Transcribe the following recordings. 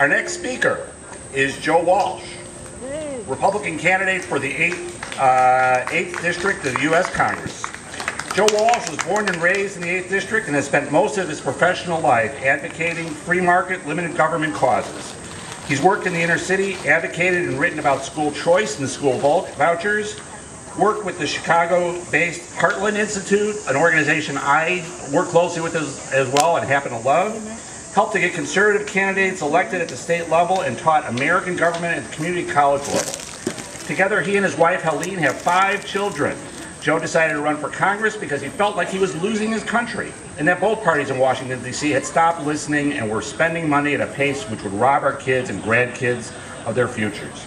Our next speaker is Joe Walsh, Republican candidate for the 8th District of the U.S. Congress. Joe Walsh was born and raised in the 8th District and has spent most of his professional life advocating free market, limited government causes. He's worked in the inner city, advocated and written about school choice and school vouchers, worked with the Chicago-based Heartland Institute, an organization I work closely with as well and happen to love, helped to get conservative candidates elected at the state level, and taught American government at the community college level. Together, he and his wife, Helene, have 5 children. Joe decided to run for Congress because he felt like he was losing his country, and that both parties in Washington, D.C. had stopped listening and were spending money at a pace which would rob our kids and grandkids of their futures.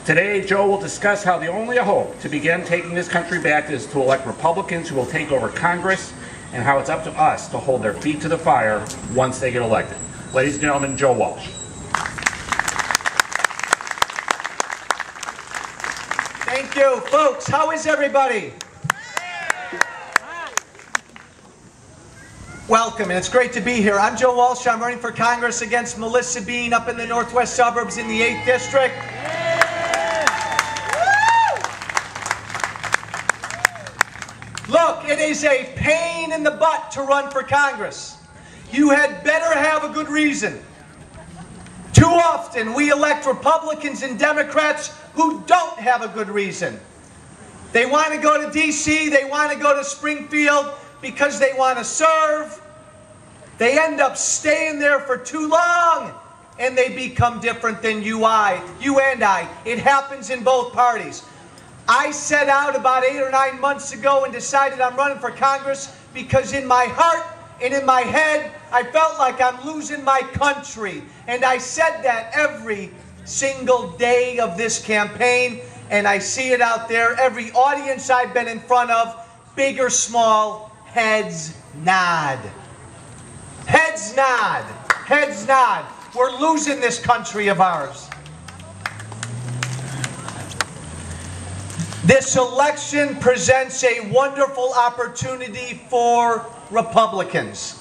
Today, Joe will discuss how the only hope to begin taking this country back is to elect Republicans who will take over Congress, and how it's up to us to hold their feet to the fire once they get elected. Ladies and gentlemen, Joe Walsh. Thank you, folks. How is everybody? Welcome, and it's great to be here. I'm Joe Walsh. I'm running for Congress against Melissa Bean up in the northwest suburbs in the 8th District. Look, it is a pain in the butt to run for Congress. You had better have a good reason. Too often we elect Republicans and Democrats who don't have a good reason. They want to go to D.C., they want to go to Springfield because they want to serve. They end up staying there for too long, and they become different than you and I. It happens in both parties. I set out about 8 or 9 months ago and decided I'm running for Congress because in my heart and in my head, I felt like I'm losing my country. And I said that every single day of this campaign, and I see it out there. Every audience I've been in front of, big or small, heads nod. Heads nod. Heads nod. We're losing this country of ours. This election presents a wonderful opportunity for Republicans.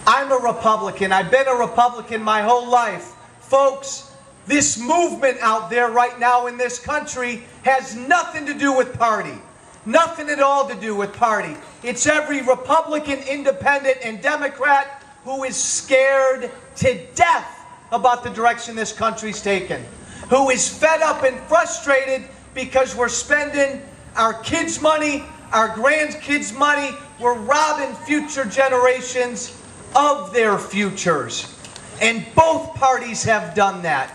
I'm a Republican. I've been a Republican my whole life. Folks, this movement out there right now in this country has nothing to do with party. Nothing at all to do with party. It's every Republican, Independent, and Democrat who is scared to death about the direction this country's taken. Who is fed up and frustrated because we're spending our kids' money, our grandkids' money. We're robbing future generations of their futures. And both parties have done that.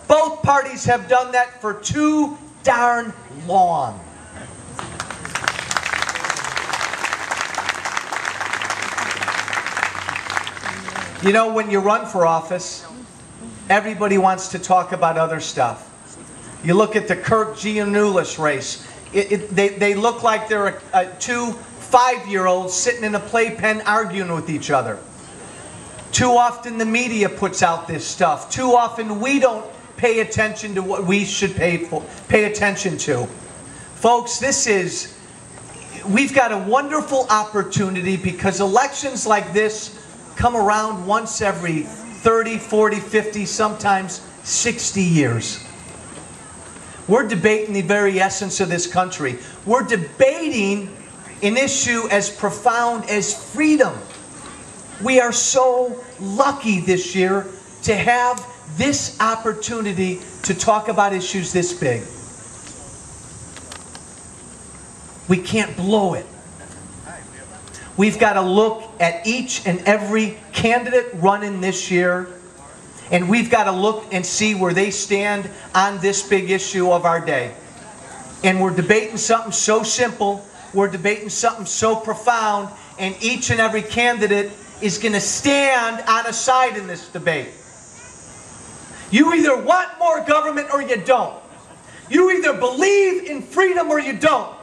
Both parties have done that for too darn long. You know, when you run for office, everybody wants to talk about other stuff. You look at the Kirk Giannoulis race. They look like they're 2 5-year-olds sitting in a playpen arguing with each other. Too often the media puts out this stuff. Too often we don't pay attention to what we should pay attention to. Folks, we've got a wonderful opportunity because elections like this come around once every 30, 40, 50, sometimes 60 years. We're debating the very essence of this country. We're debating an issue as profound as freedom. We are so lucky this year to have this opportunity to talk about issues this big. We can't blow it. We've got to look at each and every candidate running this year, and we've got to look and see where they stand on this big issue of our day. And we're debating something so simple, we're debating something so profound, and each and every candidate is going to stand on a side in this debate. You either want more government or you don't. You either believe in freedom or you don't.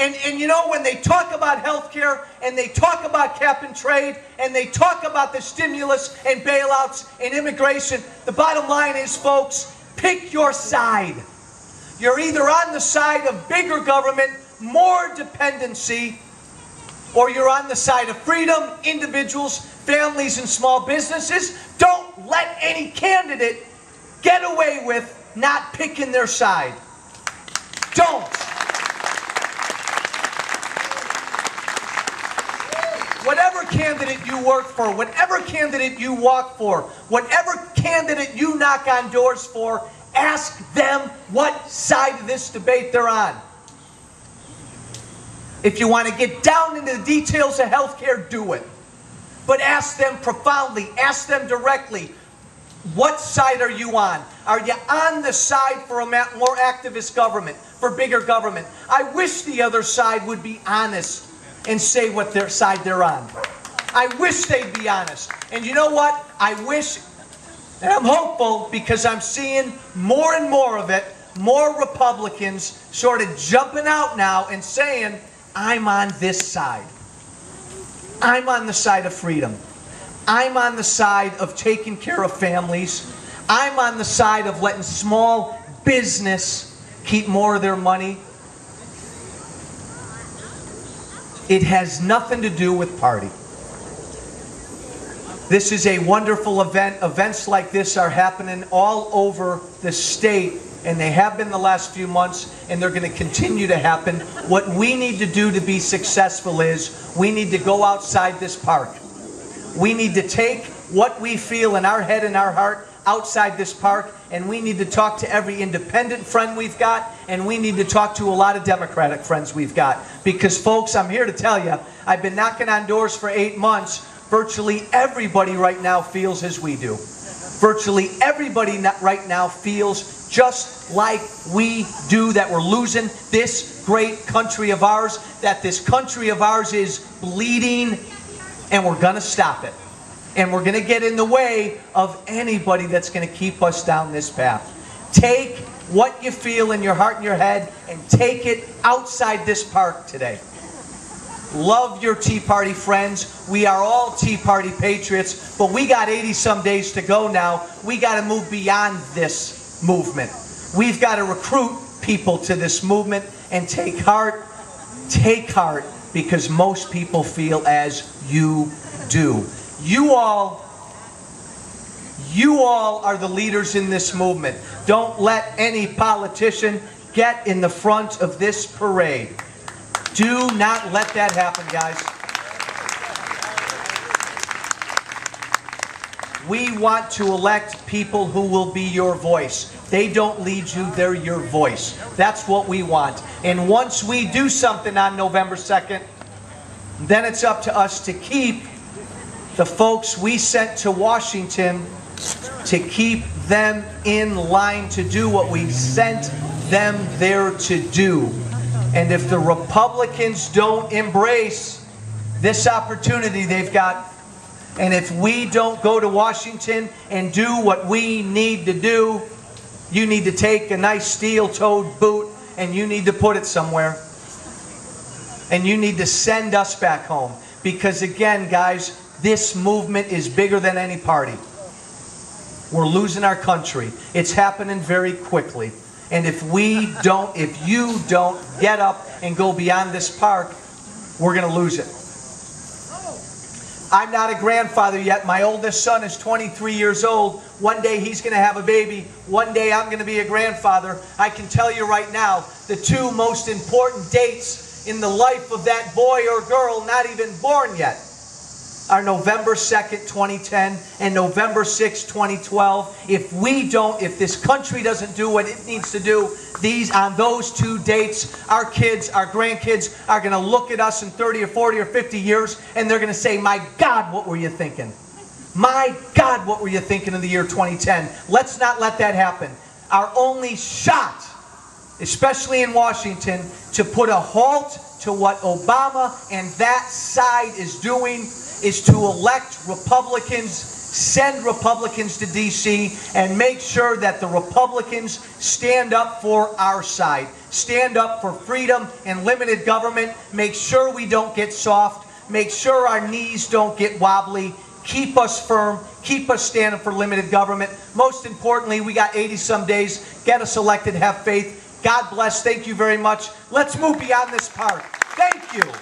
And you know, when they talk about health care, and they talk about cap and trade, and they talk about the stimulus and bailouts and immigration, the bottom line is, folks, pick your side. You're either on the side of bigger government, more dependency, or you're on the side of freedom, individuals, families, and small businesses, don't let any candidate get away with not picking their side. Don't. Whatever candidate you work for, whatever candidate you walk for, whatever candidate you knock on doors for, ask them what side of this debate they're on. If you want to get down into the details of healthcare, do it. But ask them profoundly, ask them directly, what side are you on? Are you on the side for a more activist government, for bigger government? I wish the other side would be honest and say what their side they're on. I wish they'd be honest. And you know what? I wish, and I'm hopeful, because I'm seeing more and more of it, more Republicans sort of jumping out now and saying, I'm on this side. I'm on the side of freedom. I'm on the side of taking care of families. I'm on the side of letting small business keep more of their money. It has nothing to do with party. This is a wonderful event. Events like this are happening all over the state, and they have been the last few months, and they're going to continue to happen. What we need to do to be successful is we need to go outside this park. We need to take what we feel in our head and our heart outside this park, and we need to talk to every independent friend we've got, and we need to talk to a lot of Democratic friends we've got. Because, folks, I'm here to tell you, I've been knocking on doors for 8 months. Virtually everybody right now feels as we do. Virtually everybody right now feels just like we do, that we're losing this great country of ours, that this country of ours is bleeding, and we're going to stop it. And we're going to get in the way of anybody that's going to keep us down this path. Take what you feel in your heart and your head and take it outside this park today. Love your Tea Party friends. We are all Tea Party patriots, but we got 80-some days to go now. We got to move beyond this movement. We've got to recruit people to this movement and take heart, because most people feel as you do. You all are the leaders in this movement. Don't let any politician get in the front of this parade. Do not let that happen, guys. We want to elect people who will be your voice. They don't lead you, they're your voice. That's what we want. And once we do something on November 2nd, then it's up to us to keep the folks we sent to Washington, to keep them in line to do what we sent them there to do. And if the Republicans don't embrace this opportunity they've got, and if we don't go to Washington and do what we need to do, you need to take a nice steel-toed boot and you need to put it somewhere. And you need to send us back home. Because again, guys, this movement is bigger than any party. We're losing our country. It's happening very quickly. And if you don't get up and go beyond this park, we're going to lose it. I'm not a grandfather yet. My oldest son is 23 years old. One day he's going to have a baby. One day I'm going to be a grandfather. I can tell you right now, the two most important dates in the life of that boy or girl not even born yet are November 2nd, 2010 and November 6th, 2012. If this country doesn't do what it needs to do, on those 2 dates, our kids, our grandkids are going to look at us in 30 or 40 or 50 years and they're going to say, my God, what were you thinking? My God, what were you thinking in the year 2010? Let's not let that happen. Our only shot, especially in Washington, to put a halt to what Obama and that side is doing is to elect Republicans, send Republicans to D.C., and make sure that the Republicans stand up for our side. Stand up for freedom and limited government. Make sure we don't get soft. Make sure our knees don't get wobbly. Keep us firm. Keep us standing for limited government. Most importantly, we got 80-some days. Get us elected. Have faith. God bless. Thank you very much. Let's move beyond this park. Thank you.